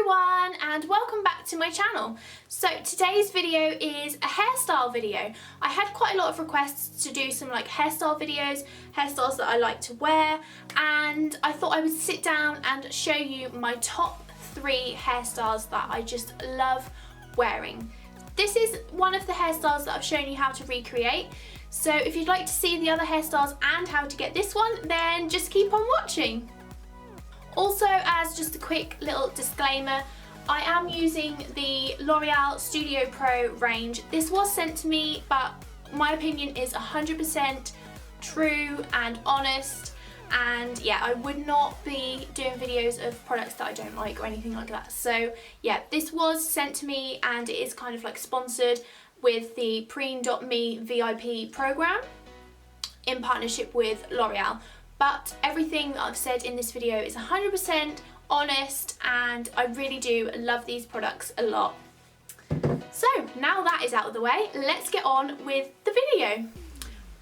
everyone and welcome back to my channel. So today's video is a hairstyle video. I had quite a lot of requests to do some like hairstyle videos, hairstyles that I like to wear, and I thought I would sit down and show you my top 3 hairstyles that I just love wearing. This is one of the hairstyles that I've shown you how to recreate. So if you'd like to see the other hairstyles and how to get this one, then just keep on watching. Also, as just a quick little disclaimer, I am using the L'Oreal Studio Pro range. This was sent to me, but my opinion is 100% true and honest. And yeah, I would not be doing videos of products that I don't like or anything like that. So yeah, this was sent to me and it is kind of like sponsored with the Preen.me VIP program in partnership with L'Oreal. But everything that I've said in this video is 100% honest and I really do love these products a lot. So now that is out of the way, let's get on with the video.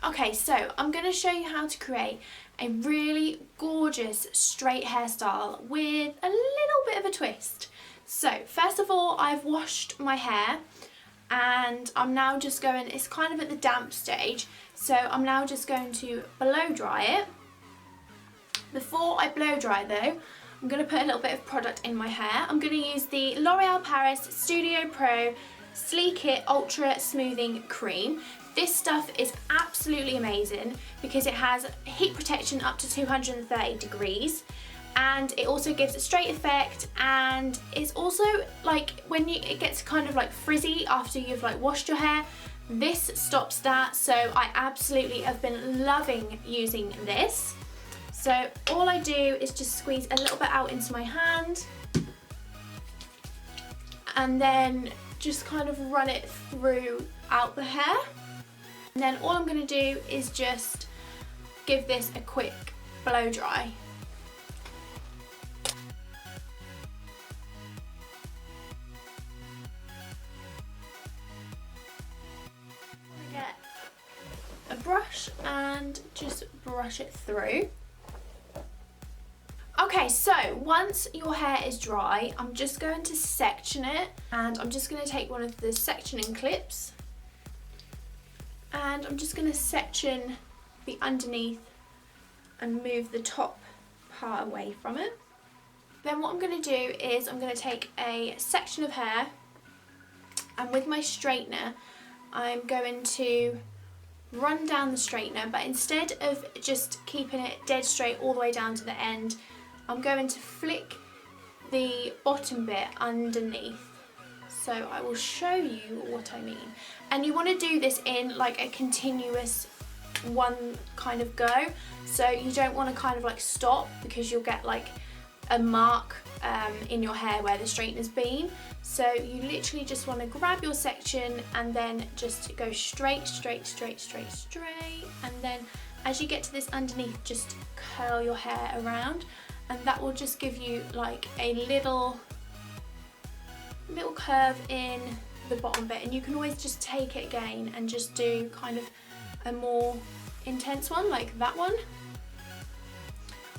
Okay, so I'm going to show you how to create a really gorgeous straight hairstyle with a little bit of a twist. So first of all, I've washed my hair and I'm now just going, it's kind of at the damp stage, so I'm now just going to blow dry it. Before I blow dry though, I'm going to put a little bit of product in my hair. I'm going to use the L'Oreal Paris Studio Pro Sleek It Ultra Smoothing Cream. This stuff is absolutely amazing because it has heat protection up to 230 degrees and it also gives a straight effect, and it's also like when it gets kind of like frizzy after you've like washed your hair, this stops that. So I absolutely have been loving using this. So all I do is just squeeze a little bit out into my hand and then just kind of run it throughout the hair. And then all I'm going to do is just give this a quick blow dry. Get a brush and just brush it through. Okay, so once your hair is dry, I'm just going to section it, and I'm just going to take one of the sectioning clips and I'm just going to section the underneath and move the top part away from it. Then what I'm going to do is I'm going to take a section of hair and with my straightener I'm going to run down the straightener, but instead of just keeping it dead straight all the way down to the end, I'm going to flick the bottom bit underneath. So I will show you what I mean. And you want to do this in like a continuous one kind of go. So you don't want to kind of like stop because you'll get like a mark in your hair where the straightener's been. So you literally just want to grab your section and then just go straight, straight, straight, straight, straight. And then as you get to this underneath, just curl your hair around. And that will just give you like a little curve in the bottom bit, and you can always just take it again and just do kind of a more intense one like that one.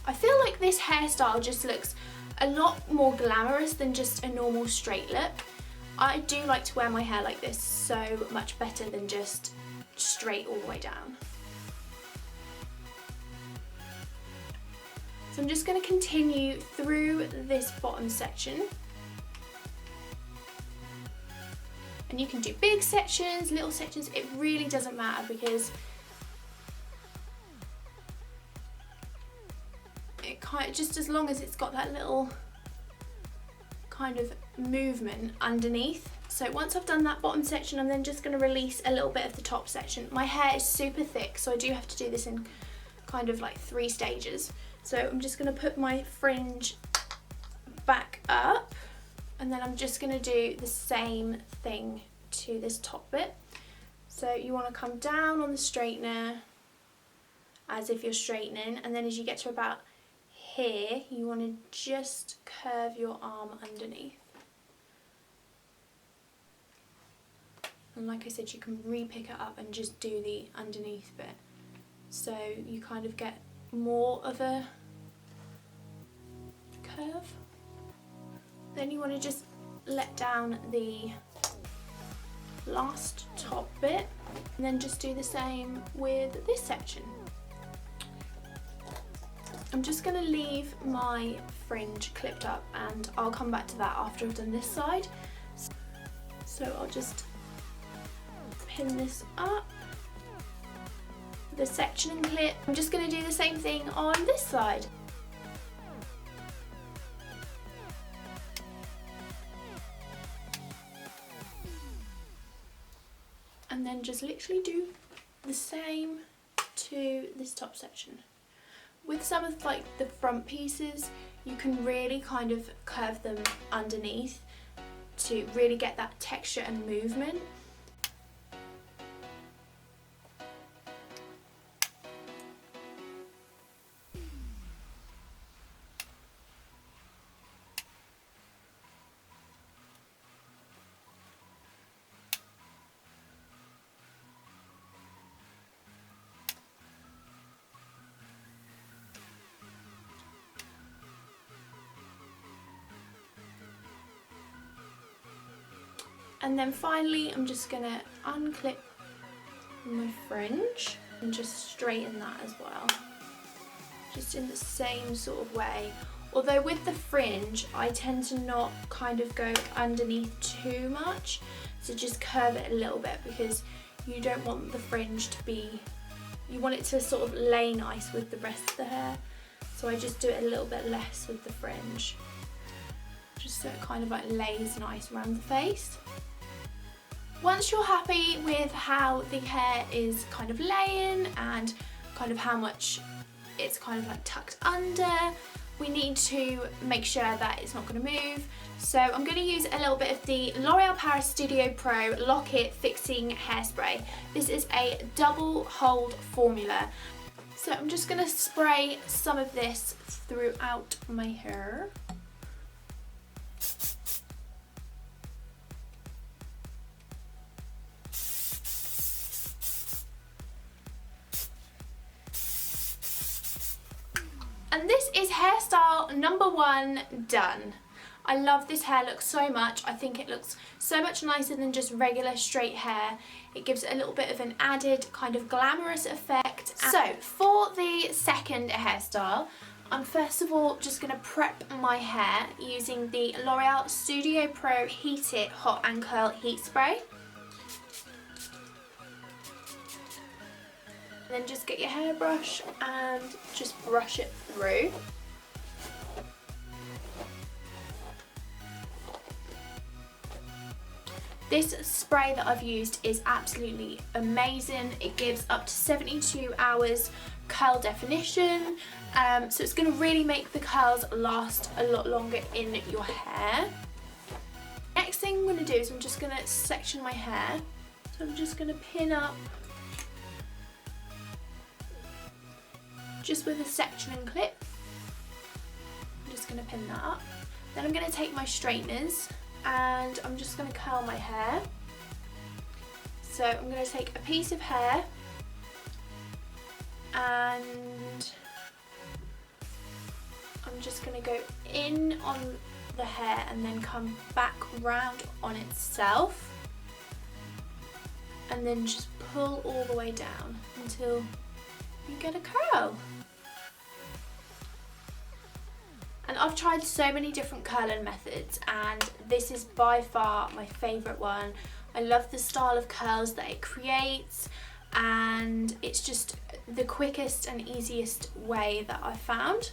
I feel like this hairstyle just looks a lot more glamorous than just a normal straight look. I do like to wear my hair like this so much better than just straight all the way down. So I'm just going to continue through this bottom section. And you can do big sections, little sections, it really doesn't matter because it kind of, just as long as it's got that little kind of movement underneath. So once I've done that bottom section, I'm then just going to release a little bit of the top section. My hair is super thick, so I do have to do this in kind of like 3 stages. So I'm just going to put my fringe back up and then I'm just going to do the same thing to this top bit. So you want to come down on the straightener as if you're straightening, and then as you get to about here you want to just curve your arm underneath. And like I said, you can re-pick it up and just do the underneath bit. So you kind of get more of a curve. Then you want to just let down the last top bit, and then just do the same with this section. I'm just going to leave my fringe clipped up, and I'll come back to that after I've done this side. So I'll just pin this up, the section and clip. I'm just going to do the same thing on this side. And then just literally do the same to this top section. With some of like the front pieces, you can really kind of curve them underneath to really get that texture and movement. And then finally, I'm just gonna unclip my fringe and just straighten that as well. Just in the same sort of way. Although with the fringe, I tend to not kind of go underneath too much. So just curve it a little bit, because you don't want the fringe to be, you want it to sort of lay nice with the rest of the hair. So I just do it a little bit less with the fringe. Just so it kind of like lays nice around the face. Once you're happy with how the hair is kind of laying and kind of how much it's kind of like tucked under, we need to make sure that it's not going to move. So I'm going to use a little bit of the L'Oreal Paris Studio Pro Lock-It Fixing Hairspray. This is a double hold formula. So I'm just going to spray some of this throughout my hair. And this is hairstyle number 1 done. I love this hair look so much. I think it looks so much nicer than just regular straight hair. It gives it a little bit of an added kind of glamorous effect. So for the second hairstyle, I'm first of all just going to prep my hair using the L'Oreal Studio Pro Heat It Hot and Curl Heat Spray. Then just get your hairbrush and just brush it through. This spray that I've used is absolutely amazing. It gives up to 72 hours curl definition, so it's going to really make the curls last a lot longer in your hair. Next thing I'm going to do is I'm just going to section my hair. So I'm just going to pin up just with a section and clip. I'm just going to pin that up. Then I'm going to take my straighteners and I'm just going to curl my hair. So I'm going to take a piece of hair and I'm just going to go in on the hair and then come back round on itself, and then just pull all the way down until you get a curl. And I've tried so many different curling methods, and this is by far my favourite one. I love the style of curls that it creates, and it's just the quickest and easiest way that I've found.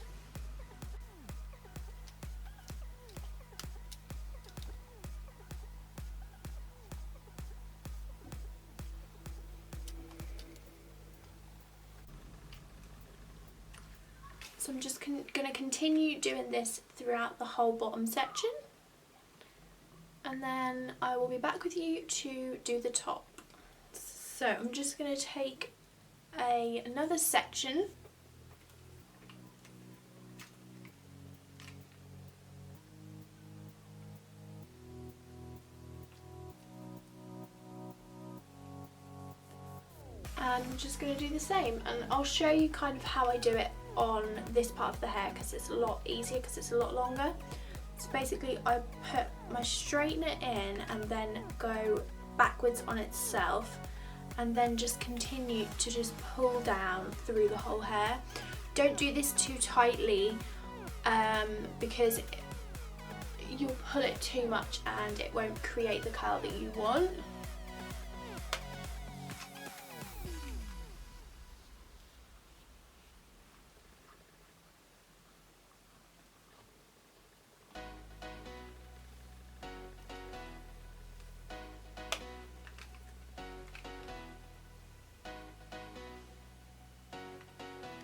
So I'm just going to continue doing this throughout the whole bottom section, and then I will be back with you to do the top. So I'm just going to take another section and I'm just going to do the same, and I'll show you kind of how I do it on this part of the hair because it's a lot easier because it's a lot longer. So basically I put my straightener in and then go backwards on itself, and then just continue to just pull down through the whole hair. Don't do this too tightly because you'll pull it too much and it won't create the curl that you want.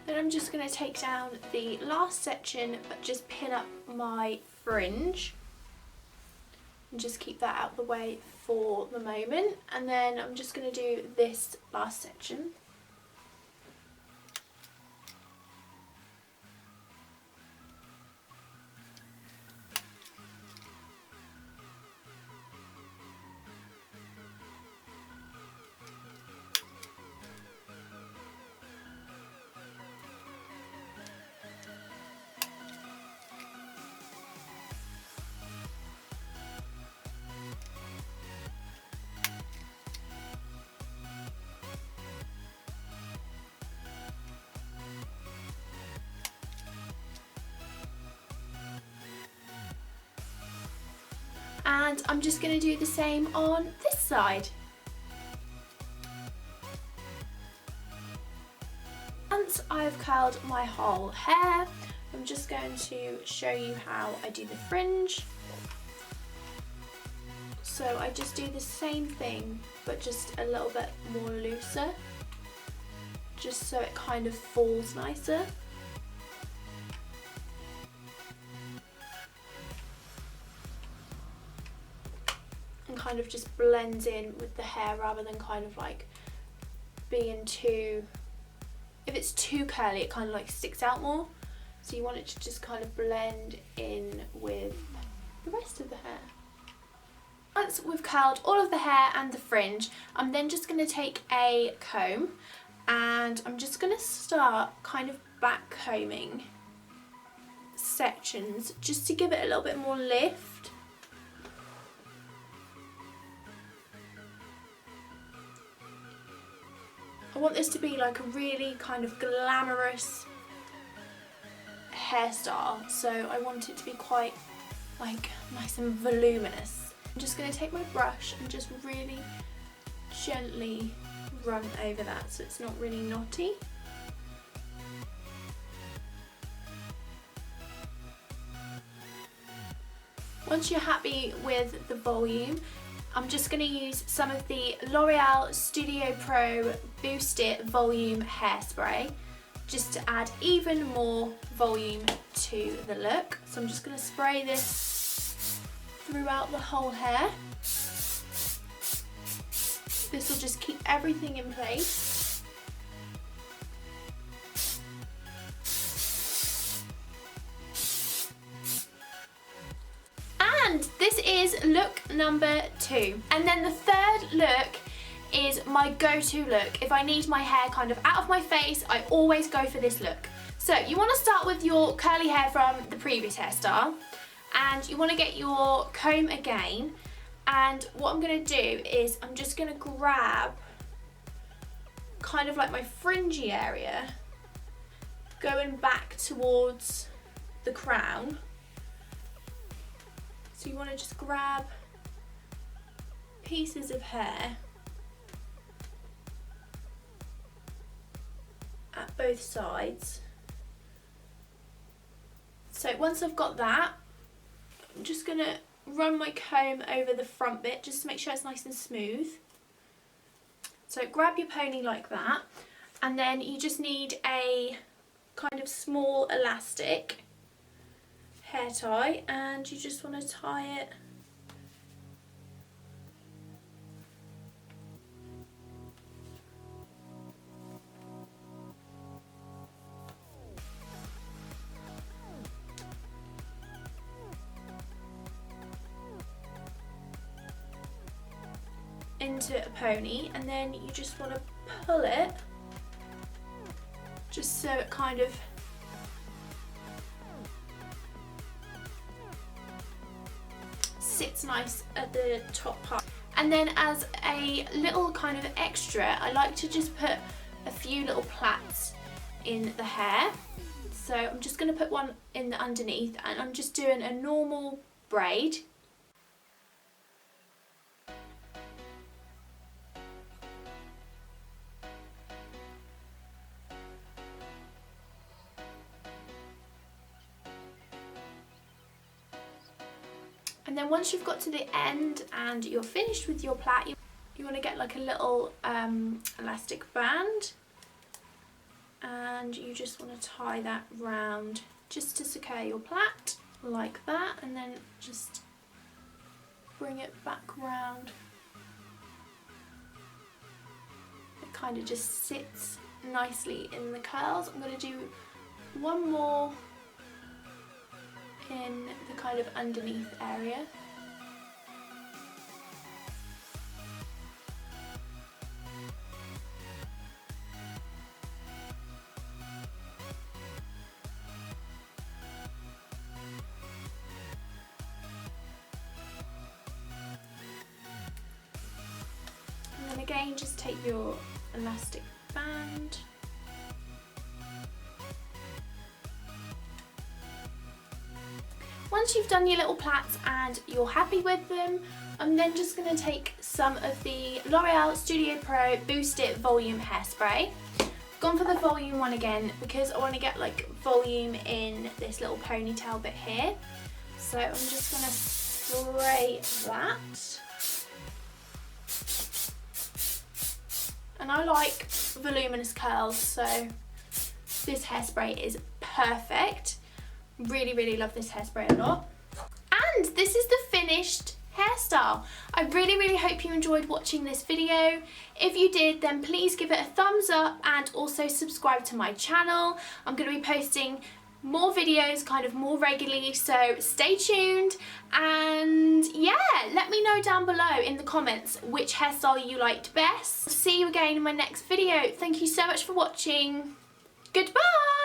Then I'm just going to take down the last section but just pin up my fringe and just keep that out of the way for the moment, and then I'm just going to do this last section. And I'm just going to do the same on this side. Once I've curled my whole hair, I'm just going to show you how I do the fringe. So I just do the same thing but just a little bit more looser, just so it kind of falls nicer. And kind of just blends in with the hair rather than kind of like being too, if it's too curly it kind of like sticks out more, so you want it to just kind of blend in with the rest of the hair. Once we've curled all of the hair and the fringe, I'm then just going to take a comb and I'm just going to start kind of back combing sections just to give it a little bit more lift. I want this to be like a really kind of glamorous hairstyle, so I want it to be quite like nice and voluminous. I'm just going to take my brush and just really gently run over that so it's not really knotty. Once you're happy with the volume, I'm just going to use some of the L'Oreal Studio Pro Boost It Volume Hairspray just to add even more volume to the look. So I'm just going to spray this throughout the whole hair. This will just keep everything in place. And this is look number 2. And then the third look is my go-to look. If I need my hair kind of out of my face, I always go for this look. So you want to start with your curly hair from the previous hairstyle, and you want to get your comb again, and what I'm going to do is I'm just going to grab kind of like my fringy area going back towards the crown. So you want to just grab pieces of hair at both sides. So once I've got that, I'm just going to run my comb over the front bit just to make sure it's nice and smooth. So grab your pony like that, and then you just need a kind of small elastic hair tie, and you just want to tie it into a pony, and then you just want to pull it just so it kind of sits nice at the top part. And then as a little kind of extra, I like to just put a few little plaits in the hair. So I'm just going to put one in the underneath, and I'm just doing a normal braid. And then once you've got to the end and you're finished with your plait, you want to get like a little elastic band, and you just want to tie that round just to secure your plait like that, and then just bring it back round. It kind of just sits nicely in the curls. I'm going to do one more in the kind of underneath area. And then again, just take your elastic band. Once you've done your little plaits and you're happy with them, I'm then just going to take some of the L'Oreal Studio Pro Boost It Volume Hairspray. I've gone for the volume one again because I want to get like volume in this little ponytail bit here. So I'm just going to spray that. And I like voluminous curls, so this hairspray is perfect. Really, really love this hairspray a lot. And this is the finished hairstyle. I really, really hope you enjoyed watching this video. If you did, then please give it a thumbs up and also subscribe to my channel. I'm going to be posting more videos kind of more regularly, so stay tuned. And yeah, let me know down below in the comments which hairstyle you liked best. See you again in my next video. Thank you so much for watching. Goodbye!